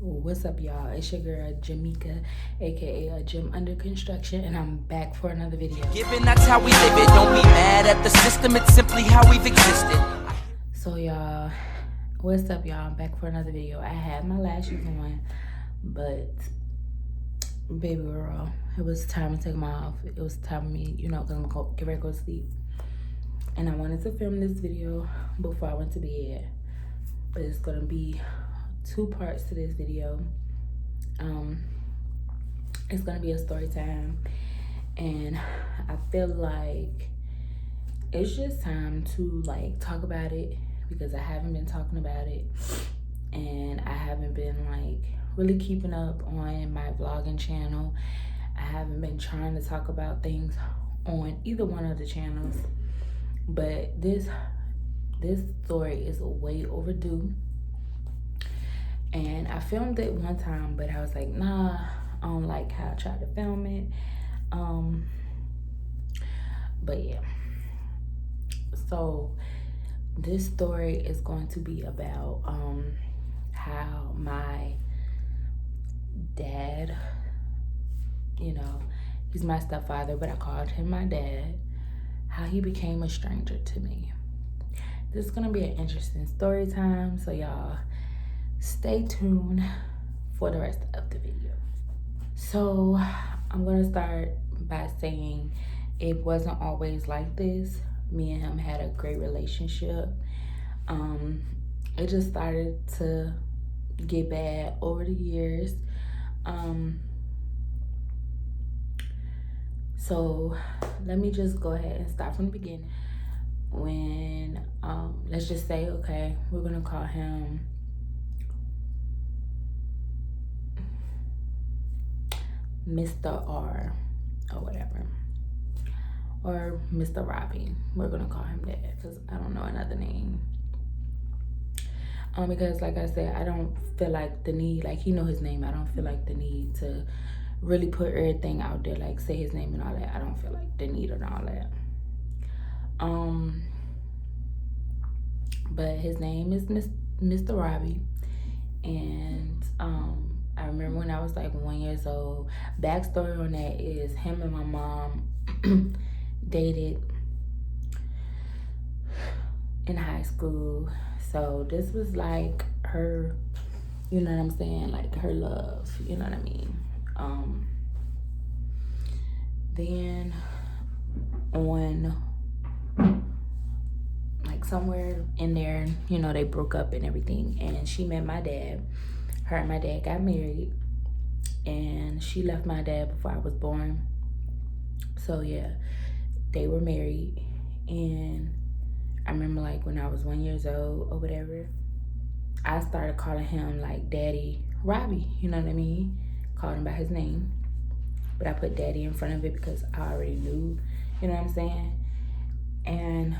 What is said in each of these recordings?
What's up, y'all? It's your girl Jamika, aka a Gym Under Construction, and I'm back for another video. Given that's how we live it, don't be mad at the system, it's simply how we've existed. So y'all, what's up, y'all? I'm back for another video. I had my lashes on, but baby girl, it was time to take them off. It was time for me, because I'm gonna get ready to go to sleep. And I wanted to film this video before I went to bed, but it's gonna be 2 parts to this video. It's gonna be a story time, and I feel like it's just time to talk about it because I haven't been talking about it, and I haven't been really keeping up on my vlogging channel. I haven't been trying to talk about things on either one of the channels, but this story is way overdue. And I filmed it one time, but I was like, nah, I don't like how I tried to film it. But yeah. So this story is going to be about how my dad, he's my stepfather, but I called him my dad, how he became a stranger to me. This is gonna be an interesting story time, so y'all stay tuned for the rest of the video. So I'm gonna start by saying it wasn't always like this. Me and him had a great relationship. It just started to get bad over the years. So let me just go ahead and start from the beginning. When let's just say, okay, we're gonna call him Mr. R or whatever, or Mr. Robbie. We're gonna call him that because I don't know another name. Because like I said, I don't feel like the need, he know his name. I don't feel like the need to really put everything out there, say his name and all that. I don't feel like the need and all that. But his name is Mr. Robbie, and I remember when I was 1 year old. Backstory on that is him and my mom dated in high school. So this was her, you know what I'm saying, her love, you know what I mean. Then on somewhere in there, they broke up and everything, and she met my dad. Her and my dad got married, and she left my dad before I was born. So yeah, they were married, and I remember when I was 1 year old or whatever, I started calling him Daddy Robbie, you know what I mean? Called him by his name, but I put daddy in front of it because I already knew, you know what I'm saying? And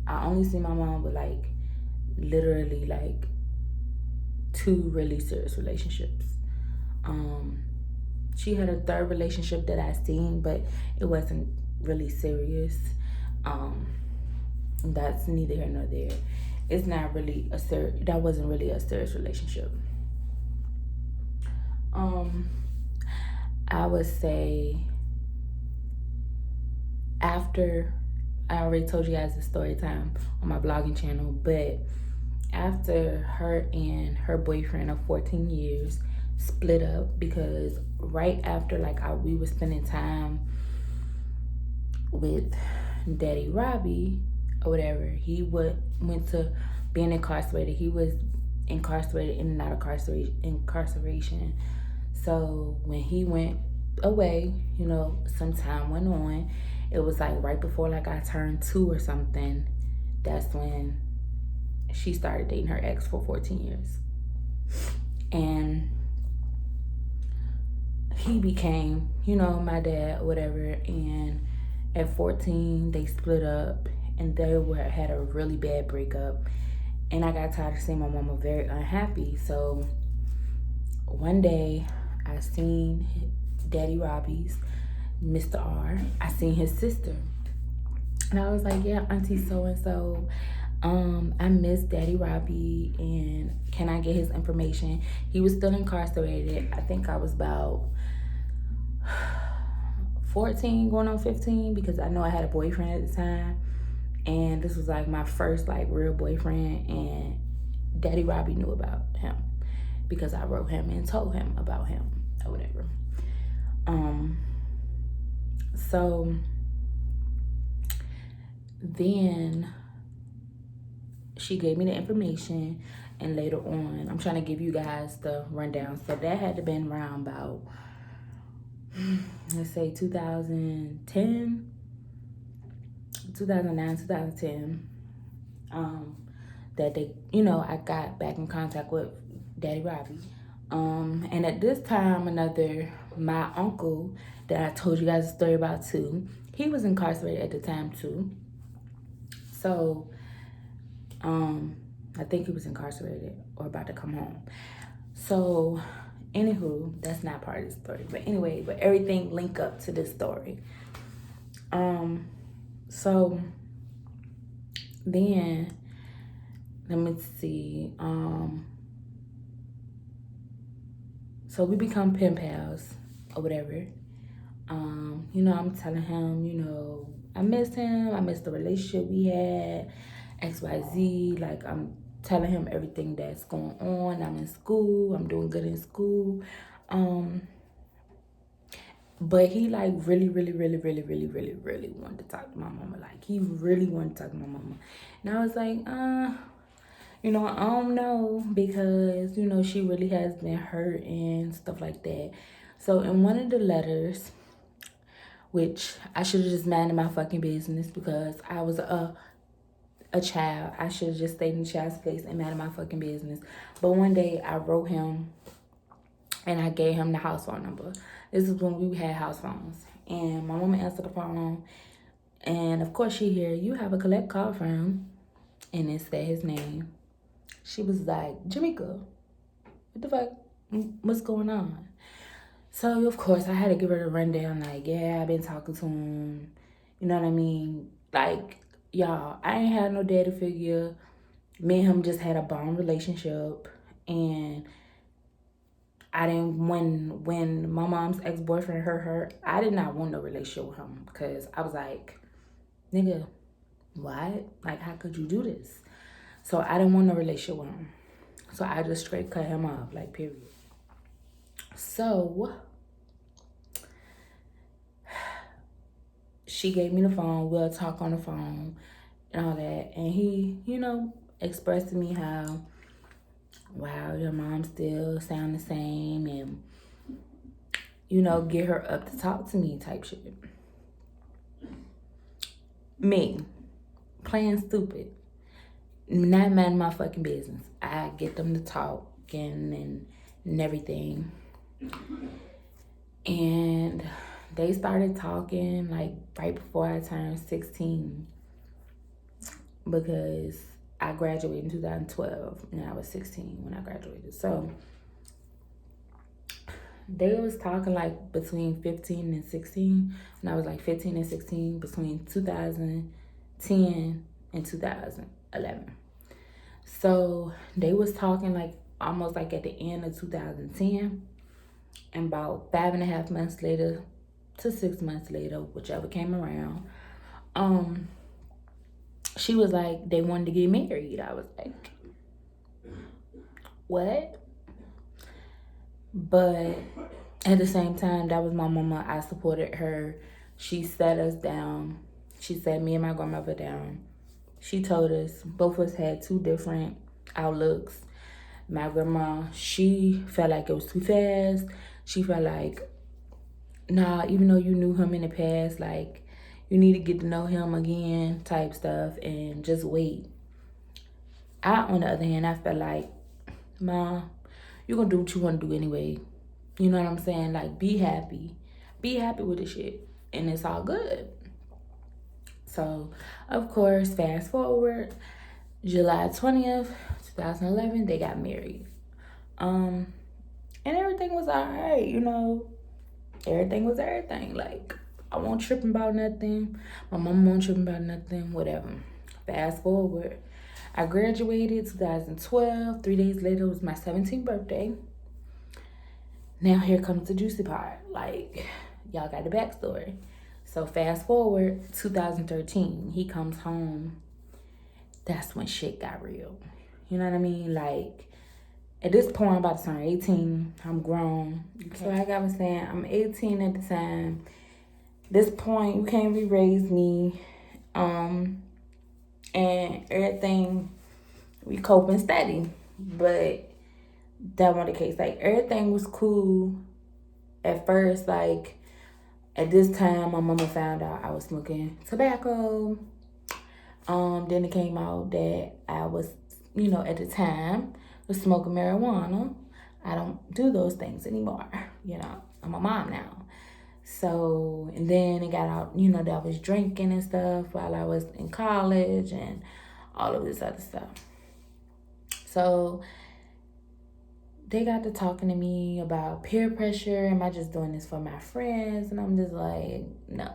I only see my mom with literally 2 really serious relationships. She had a 3rd relationship that I seen, but it wasn't really serious. That's neither here nor there. It's not really that wasn't really a serious relationship. I would say after, I already told you guys the story time on my vlogging channel, but after her and her boyfriend of 14 years split up, because right after we were spending time with Daddy Robbie or whatever, he went to being incarcerated. He was incarcerated in and out of incarceration. So when he went away, some time went on. It was right before I turned 2 or something. That's when she started dating her ex for 14 years. And he became, my dad or whatever. And at 14, they split up, and they had a really bad breakup. And I got tired of seeing my mama very unhappy. So one day I seen Daddy Robbie's Mr. R. I seen his sister, and I was like, yeah, Auntie so-and-so, I miss Daddy Robbie, and can I get his information? He was still incarcerated. I think I was about 14 going on 15, because I know I had a boyfriend at the time, and this was like my first like real boyfriend, and Daddy Robbie knew about him because I wrote him and told him about him or whatever. So then she gave me the information, and later on, I'm trying to give you guys the rundown. So that had to been around about, let's say 2010, 2009, 2010, that they, I got back in contact with Daddy Robbie. And at this time, my uncle that I told you guys a story about too, he was incarcerated at the time too. So, I think he was incarcerated or about to come home. So, anywho, that's not part of the story. But anyway, but everything link up to this story. So then, let me see. So we become pen pals or whatever. I'm telling him, I miss him. I miss the relationship we had, XYZ. Like, I'm telling him everything that's going on. I'm in school. I'm doing good in school. But he like really, really, really, really, really, really, really wanted to talk to my mama. Like, he really wanted to talk to my mama. And I was like, I don't know, because, she really has been hurt and stuff like that. So in one of the letters, which I should have just minded my fucking business because I was a child. I should have just stayed in the child's place and minded my fucking business. But one day I wrote him and I gave him the house phone number. This is when we had house phones. And my mama answered the phone. And of course she hear, you have a collect call from, and it said his name. She was like, Jamika, what the fuck? What's going on? So, of course, I had to give her the rundown. Like, yeah, I've been talking to him. You know what I mean? Like, y'all, I ain't had no daddy figure. Me and him just had a bond relationship. And I didn't, when my mom's ex-boyfriend hurt her, I did not want no relationship with him. Because I was like, nigga, what? Like, how could you do this? So I didn't want no relationship with him. So I just straight cut him off, like, period. So she gave me the phone. We'll talk on the phone and all that. And he, expressed to me how, wow, your mom still sound the same, and, get her up to talk to me type shit. Me, playing stupid, not minding my fucking business. I get them to talk and everything. And they started talking like right before I turned 16, because I graduated in 2012 and I was 16 when I graduated. So they was talking like between 15 and 16, when I was like 15 and 16, between 2010 and 2011. So they was talking like almost like at the end of 2010, and about 5.5 months later to 6 months later, whichever came around, she was like, they wanted to get married. I was like, what? But at the same time, that was my mama. I supported her. She sat us down. She sat me and my grandmother down. She told us both of us had two different outlooks. My grandma, she felt like it was too fast. She felt like, nah, even though you knew him in the past, like, you need to get to know him again type stuff and just wait. On the other hand, I felt like, Ma, you're going to do what you want to do anyway. You know what I'm saying? Like, be happy. Be happy with the shit. And it's all good. So, of course, fast forward, July 20th, 2011, they got married. And everything was all right, Everything was everything. Like, I won't tripping about nothing. My mama won't tripping about nothing, whatever. Fast forward, I graduated 2012. 3 days later was my 17th birthday. Now here comes the juicy part. Like, y'all got the backstory. So fast forward 2013, he comes home. That's when shit got real. You know what I mean? Like, at this point, I'm about to turn 18. I'm grown. Okay. So like I was saying, I'm 18 at the time. This point, you can't re-raise me. And everything, we coping steady. But that wasn't the case. Like, everything was cool at first. Like, at this time, my mama found out I was smoking tobacco. Then it came out that I was, at the time, was smoking marijuana. I don't do those things anymore. I'm a mom now. So, and then it got out, that I was drinking and stuff while I was in college and all of this other stuff. So, they got to talking to me about peer pressure. Am I just doing this for my friends? And I'm just like, no.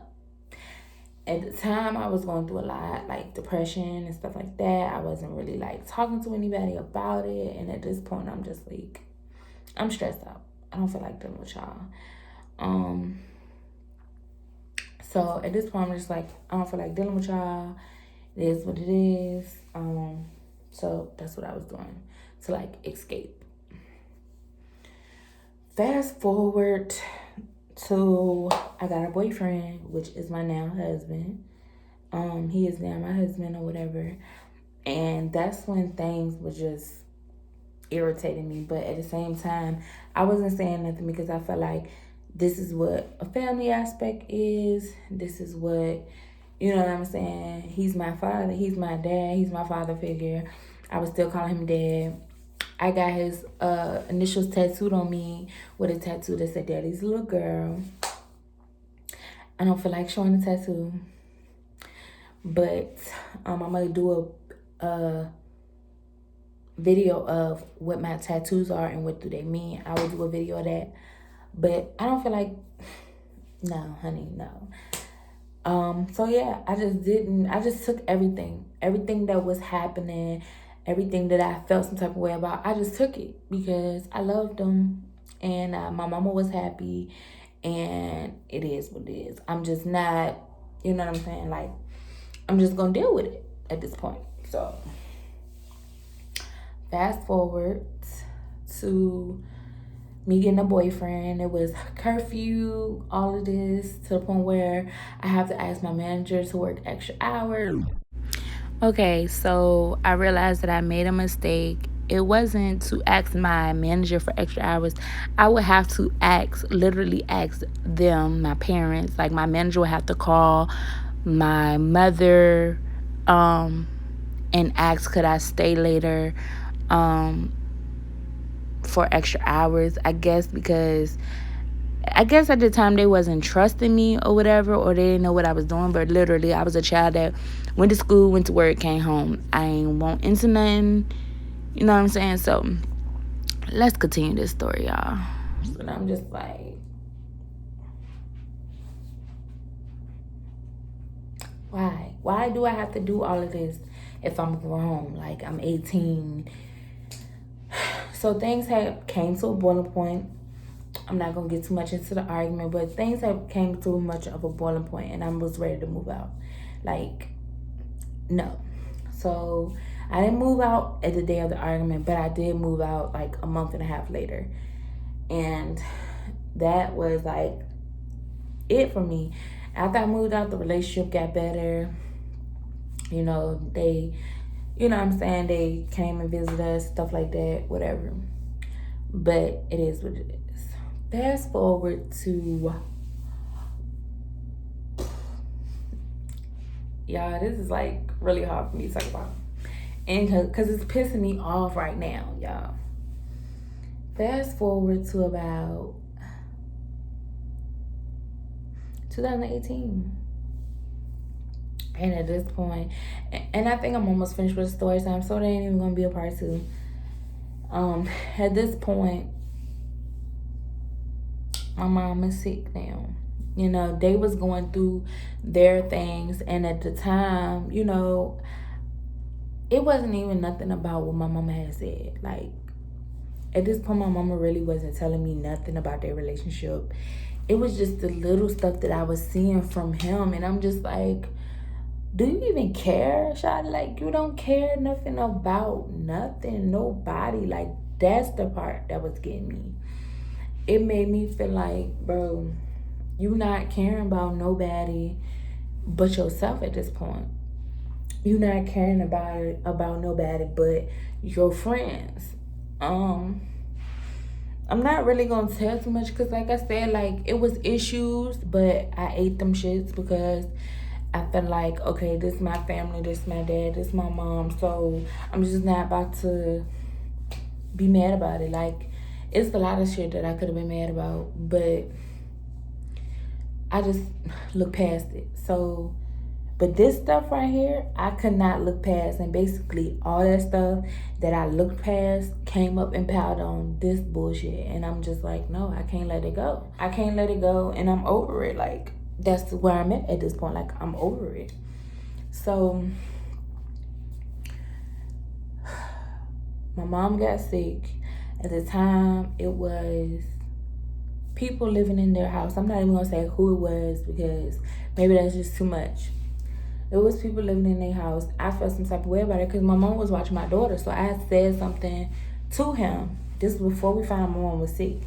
At the time, I was going through a lot, like depression and stuff like that. I wasn't really like talking to anybody about it. And at this point, I'm just like, I'm stressed out. I don't feel like dealing with y'all. So at this point, I'm just like, I don't feel like dealing with y'all. It is what it is. So that's what I was doing to like escape. Fast forward to I got a boyfriend, which is my now husband. He is now my husband or whatever. And that's when things were just irritating me. But at the same time, I wasn't saying nothing because I felt like this is what a family aspect is. This is what, you know what I'm saying? He's my father. He's my dad. He's my father figure. I was still calling him dad. I got his initials tattooed on me with a tattoo that said Daddy's little girl. I don't feel like showing the tattoo. But I'm going to do a video of what my tattoos are and what do they mean. I will do a video of that. But I don't feel like, no, honey, no. So yeah, I just took everything that was happening, everything that I felt some type of way about, I just took it because I loved them and my mama was happy and it is what it is. I'm just not, you know what I'm saying? Like, I'm just going to deal with it at this point. So, fast forward to me getting a boyfriend. It was curfew, all of this, to the point where I have to ask my manager to work extra hours. Okay, so I realized that I made a mistake. It wasn't to ask my manager for extra hours. I would have to literally ask them, my parents. Like, my manager would have to call my mother and ask, could I stay later for extra hours, I guess, because I guess at the time they wasn't trusting me or whatever, or they didn't know what I was doing. But literally, I was a child that went to school, went to work, came home. I ain't want into nothing. You know what I'm saying? So, let's continue this story, y'all. And I'm just like, why? Why do I have to do all of this if I'm grown? Like, I'm 18. So, things came to a boiling point. I'm not going to get too much into the argument, but things came to much of a boiling point and I was ready to move out. Like, no. So, I didn't move out at the day of the argument, but I did move out like a month and a half later. And that was like it for me. After I moved out, the relationship got better. You know, they, you know what I'm saying, they came and visited us, stuff like that, whatever. But it is what it is. Fast forward to, y'all, this is like really hard for me to talk about. And because it's pissing me off right now, y'all. Fast forward to about 2018. And at this point, and I think I'm almost finished with the story time, so there ain't even gonna be a part 2. At this point, my mom is sick now. You know, they was going through their things, and at the time, you know, it wasn't even nothing about what my mama had said. Like, at this point, my mama really wasn't telling me nothing about their relationship. It was just the little stuff that I was seeing from him. And I'm just like, do you even care, Shawty? Like, you don't care nothing about nothing, nobody. Like, that's the part that was getting me. It made me feel like, bro, you not caring about nobody but yourself at this point. You not caring about nobody but your friends. I'm not really gonna tell too much because, like I said, like, it was issues, but I ate them shits because I felt like, okay, this is my family, this is my dad, this is my mom, so I'm just not about to be mad about it. Like, it's a lot of shit that I could have been mad about, but I just look past it. So, but this stuff right here, I could not look past. And basically, all that stuff that I looked past came up and piled on this bullshit. And I'm just like, no, I can't let it go. I can't let it go, and I'm over it. Like, that's where I'm at this point. Like, I'm over it. So, my mom got sick. At the time, it was people living in their house. I'm not even gonna say who it was because maybe that's just too much. It was people living in their house. I felt some type of way about it because my mom was watching my daughter. So I had said something to him. This was before we found out my mom was sick.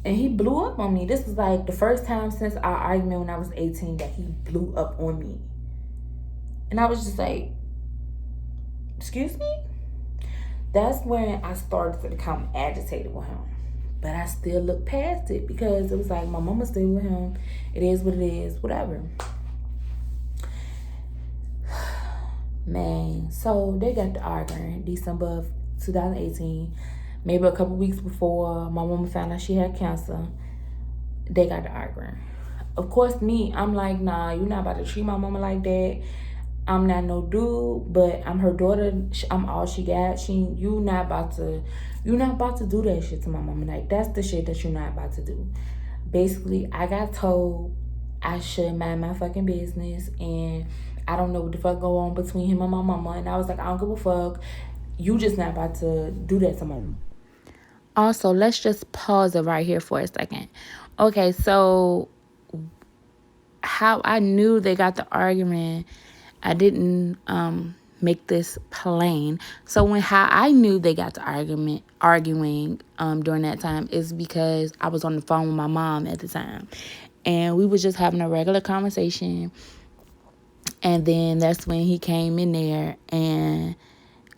And he blew up on me. This was like the first time since our argument when I was 18 that he blew up on me. And I was just like, excuse me? That's when I started to become agitated with him. But I still looked past it because it was like, my mama's still with him. It is what it is, whatever. Man, so they got to arguing December of 2018. Maybe a couple weeks before my mama found out she had cancer, they got to arguing. Of course, me, I'm like, nah, you're not about to treat my mama like that. I'm not no dude, but I'm her daughter. I'm all she got. You not about to do that shit to my mama. Like, that's the shit that you're not about to do. Basically, I got told I should mind my fucking business, and I don't know what the fuck go on between him and my mama. And I was like, I don't give a fuck. You just not about to do that to my mama. Also, let's just pause it right here for a second. Okay, so how I knew they got the argument, I didn't make this plain. So how I knew they got the arguing during that time is because I was on the phone with my mom at the time. And we was just having a regular conversation. And then that's when he came in there and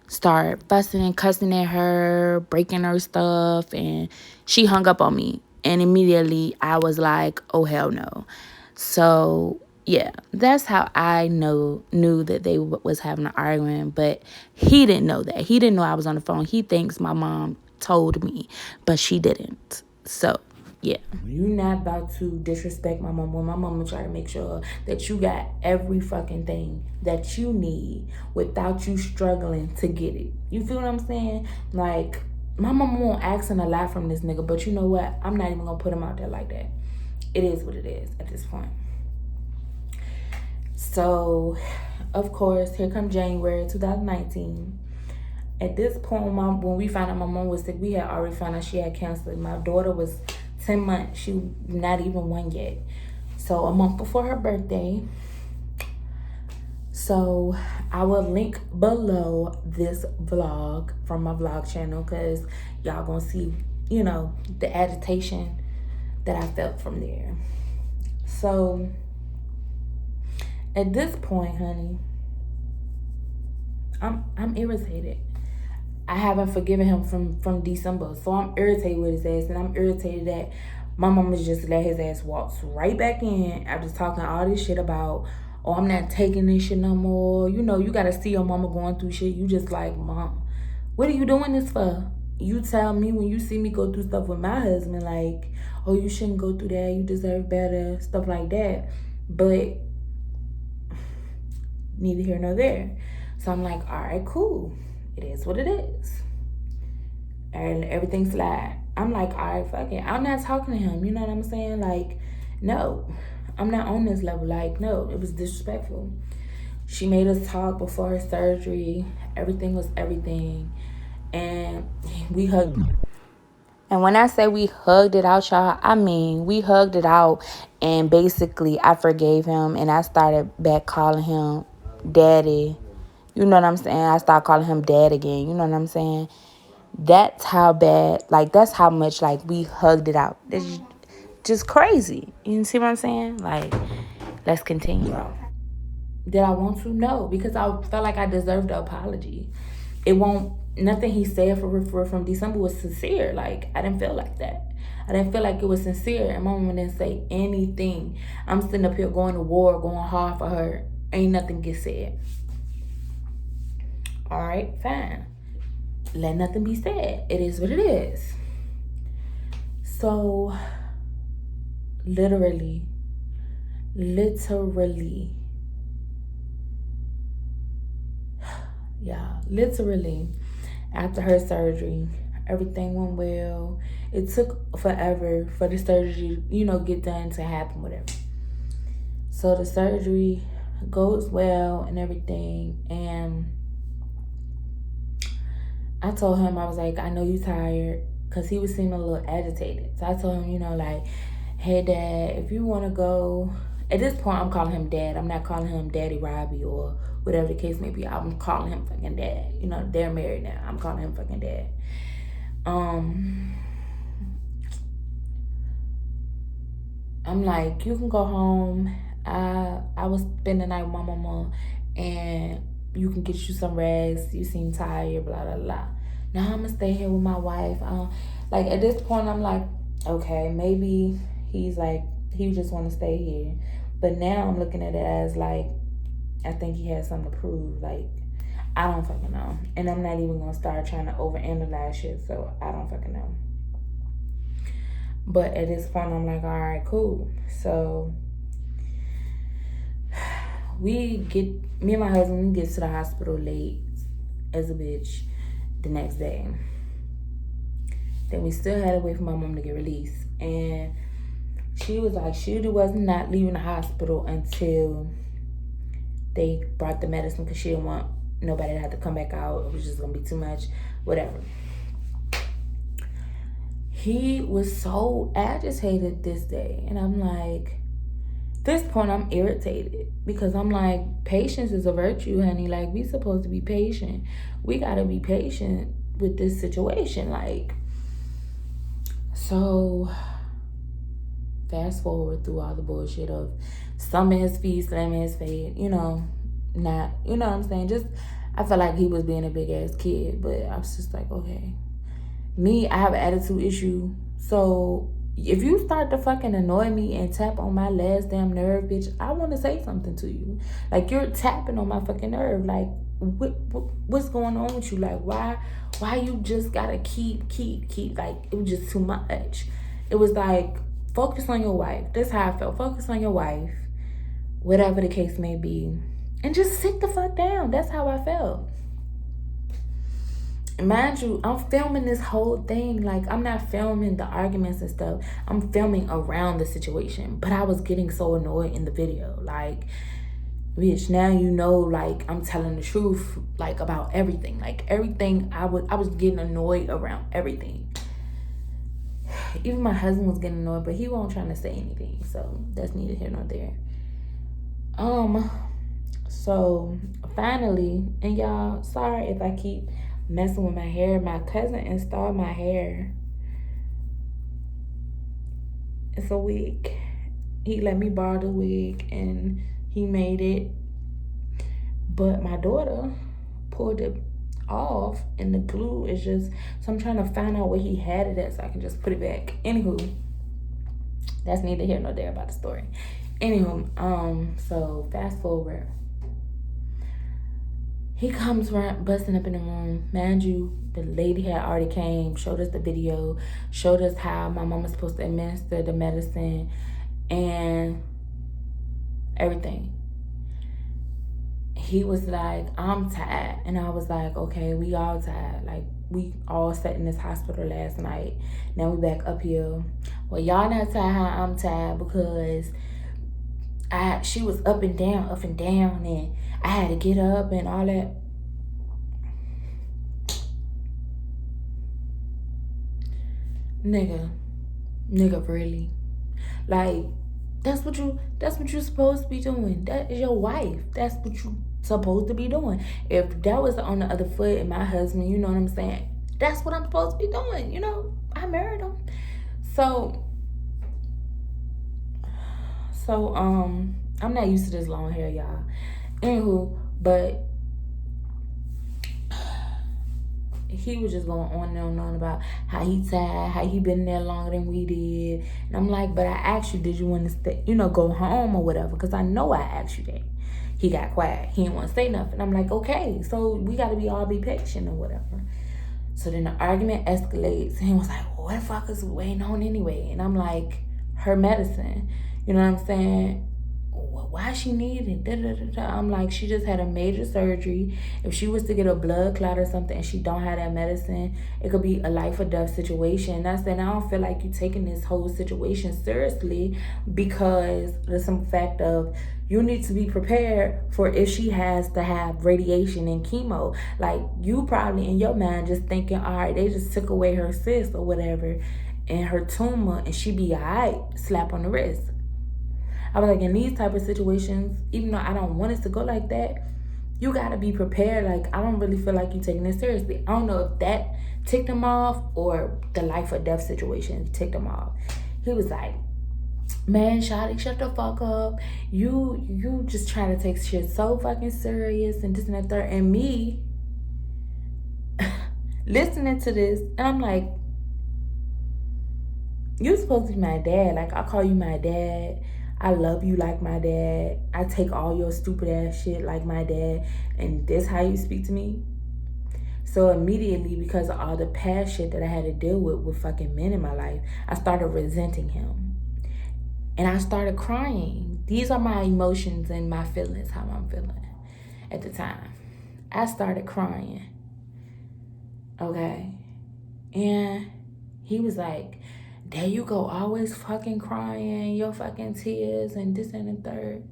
started fussing and cussing at her, breaking her stuff, and she hung up on me. And immediately I was like, oh, hell no. So, yeah, that's how I knew that they was having an argument. But he didn't know that. He didn't know I was on the phone. He thinks my mom told me, but she didn't. So, yeah. You're not about to disrespect my mom when my mama try to make sure that you got every fucking thing that you need without you struggling to get it. You feel what I'm saying? Like, my mama won't asking a lot from this nigga, but you know what? I'm not even gonna put him out there like that. It is what it is at this point. So, of course, here come January 2019. At this point, when we found out my mom was sick, we had already found out she had cancer. My daughter was 10 months. She not even one yet. So a month before her birthday. So I will link below this vlog from my vlog channel because y'all gonna see, the agitation that I felt from there. So at this point, honey, I'm irritated. I haven't forgiven him from December. So I'm irritated with his ass. And I'm irritated that my mama just let his ass walk right back in after talking all this shit about, oh, I'm not taking this shit no more. You got to see your mama going through shit. You just like, Mom, what are you doing this for? You tell me when you see me go through stuff with my husband, like, oh, you shouldn't go through that. You deserve better. Stuff like that. But neither here nor there. So I'm like, all right, cool. It is what it is. And everything slide. I'm like, all right, fuck it. I'm not talking to him. You know what I'm saying? Like, no. I'm not on this level. Like, no. It was disrespectful. She made us talk before her surgery. Everything was everything. And we hugged. And when I say we hugged it out, y'all, I mean we hugged it out. And basically, I forgave him and I started back calling him daddy. You know what I'm saying? I started calling him dad again. You know what I'm saying? That's how bad, like, that's how much, like, we hugged it out. It's just crazy. You see what I'm saying? Like, let's continue. Did I want to? No, because I felt like I deserved the apology. It won't, nothing he said from December was sincere. Like, I didn't feel like that. I didn't feel like it was sincere. And my mama didn't say anything. I'm sitting up here going to war, going hard for her. Ain't nothing get said. All right, fine. Let nothing be said. It is what it is. So, literally, yeah, literally, after her surgery, everything went well. It took forever for the surgery, get done to happen, whatever. So the surgery goes well and everything. And I told him, I was like, I know you tired, because he was seeming a little agitated. So I told him, like, hey, Dad, if you want to go. At this point, I'm calling him Dad. I'm not calling him Daddy Robbie or whatever the case may be. I'm calling him fucking Dad. They're married now. I'm calling him fucking Dad. I'm like, you can go home. I was spending the night with my mama, and you can get you some rest. You seem tired, blah, blah, blah. Now I'm going to stay here with my wife. Like, at this point, I'm like, okay, maybe he's like, he just want to stay here. But now I'm looking at it as, like, I think he has something to prove. Like, I don't fucking know. And I'm not even going to start trying to overanalyze shit, so I don't fucking know. But at this point, I'm like, all right, cool. So me and my husband, we get to the hospital late as a bitch the next day. Then we still had to wait for my mom to get released. And she was like, she was not leaving the hospital until they brought the medicine, because she didn't want nobody to have to come back out. It was just going to be too much, whatever. He was so agitated this day. And I'm like, this point, I'm irritated, because I'm like, patience is a virtue, honey. Like, we supposed to be patient. We got to be patient with this situation. Like, so fast forward through all the bullshit of stomping his feet, slamming his face, not, what I'm saying? Just, I felt like he was being a big ass kid, but I was just like, okay. Me, I have an attitude issue. So if you start to fucking annoy me and tap on my last damn nerve, bitch, I want to say something to you. Like, you're tapping on my fucking nerve. Like, what's going on with you? Like, why you just gotta keep? Like, it was just too much. It was like, focus on your wife. That's how I felt. Focus on your wife, whatever the case may be, and just sit the fuck down. That's how I felt. Mind you, I'm filming this whole thing. Like, I'm not filming the arguments and stuff. I'm filming around the situation. But I was getting so annoyed in the video. Like, bitch, now like, I'm telling the truth, like, about everything. Like, everything, I was getting annoyed around everything. Even my husband was getting annoyed, but he wasn't trying to say anything. So, that's neither here nor there. So, finally, and y'all, sorry if I keep messing with my hair. My cousin installed my hair. It's a wig. He let me borrow the wig and he made it. But my daughter pulled it off and the glue is just, so I'm trying to find out where he had it at so I can just put it back. Anywho, that's neither here nor there about the story. Anywho, so fast forward. He comes right busting up in the room. Mind you, the lady had already came, showed us the video, showed us how my mom was supposed to administer the medicine and everything. He was like, I'm tired. And I was like, okay, we all tired. Like, we all sat in this hospital last night. Now we back up here. Well, y'all not tired how I'm tired, because she was up and down, and I had to get up and all that. Nigga, really? Like, that's what you're supposed to be doing. That is your wife. That's what you supposed to be doing. If that was on the other foot and my husband, you know what I'm saying? That's what I'm supposed to be doing, you know? I married him. So I'm not used to this long hair, y'all. Anywho, but he was just going on and on about how he tired, how he been there longer than we did. And I'm like, but I asked you, did you want to stay, go home or whatever? Because I know I asked you that. He got quiet. He didn't want to say nothing. I'm like, okay, so we got to all be patient or whatever. So then the argument escalates. And he was like, well, what the fuck is waiting on anyway? And I'm like, her medicine. You know what I'm saying? Why she need it? I'm like, she just had a major surgery. If she was to get a blood clot or something and she don't have that medicine, it could be a life or death situation. And I said, I don't feel like you taking this whole situation seriously, because the simple fact of you need to be prepared for if she has to have radiation and chemo. Like, you probably in your mind just thinking, all right, they just took away her cyst or whatever and her tumor and she be all right, slap on the wrist. I was like, in these type of situations, even though I don't want it to go like that, you gotta be prepared. Like, I don't really feel like you taking it seriously. I don't know if that ticked him off or the life or death situation ticked him off. He was like, man, shawty, shut the fuck up. You just trying to take shit so fucking serious and this and that third. And me listening to this, and I'm like, you're supposed to be my dad. Like, I call you my dad. I love you like my dad. I take all your stupid ass shit like my dad. And this how you speak to me? So immediately, because of all the past shit that I had to deal with fucking men in my life, I started resenting him. And I started crying. These are my emotions and my feelings, how I'm feeling at the time. I started crying. Okay? And he was like, there you go, always fucking crying, your fucking tears and this and the third.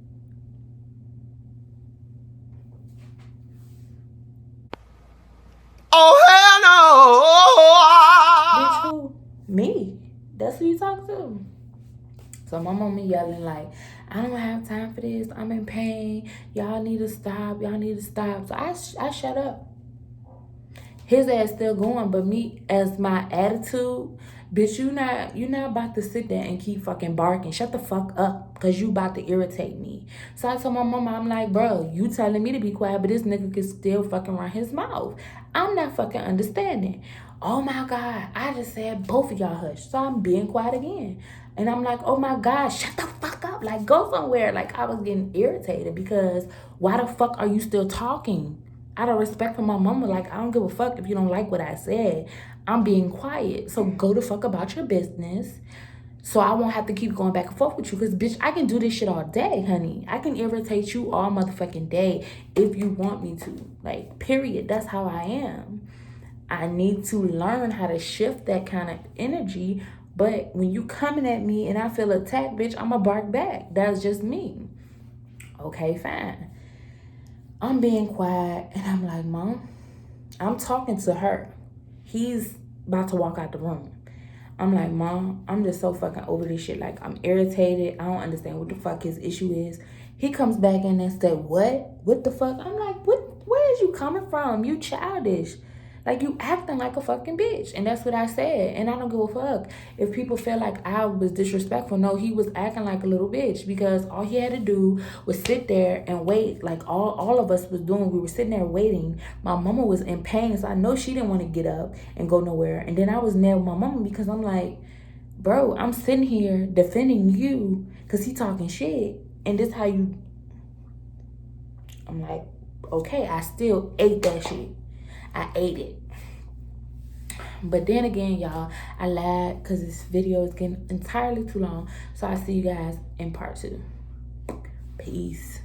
Oh, hell no! Bitch, who? Me. That's who you talk to. So my mama yelling like, I don't have time for this. I'm in pain. Y'all need to stop. Y'all need to stop. So I shut up. His ass still going, but me, as my attitude, bitch, you not about to sit there and keep fucking barking. Shut the fuck up, because you about to irritate me. So I told my mama, I'm like, bro, you telling me to be quiet, but this nigga can still fucking run his mouth. I'm not fucking understanding. Oh my God, I just said both of y'all hush. So I'm being quiet again. And I'm like, oh my God, shut the fuck up. Like, go somewhere. Like, I was getting irritated because why the fuck are you still talking? Out of respect for my mama, like, I don't give a fuck if you don't like what I said. I'm being quiet. So go the fuck about your business so I won't have to keep going back and forth with you. Because, bitch, I can do this shit all day, honey. I can irritate you all motherfucking day if you want me to. Like, period. That's how I am. I need to learn how to shift that kind of energy. But when you coming at me and I feel attacked, bitch, I'm going to bark back. That's just me. Okay, fine. I'm being quiet, and I'm like, Mom, I'm talking to her. He's about to walk out the room. I'm like, Mom, I'm just so fucking over this shit. Like, I'm irritated. I don't understand what the fuck his issue is. He comes back in and said, what? What the fuck? I'm like, where is you coming from? You childish. Like, you acting like a fucking bitch. And that's what I said. And I don't give a fuck if people feel like I was disrespectful. No, he was acting like a little bitch because all he had to do was sit there and wait. Like all of us was doing. We were sitting there waiting. My mama was in pain. So I know she didn't want to get up and go nowhere. And then I was mad with my mama because I'm like, bro, I'm sitting here defending you because he talking shit. And this how you... I'm like, okay, I still ate that shit. I ate it. But then again, y'all, I lied because this video is getting entirely too long. So I'll see you guys in part 2. Peace.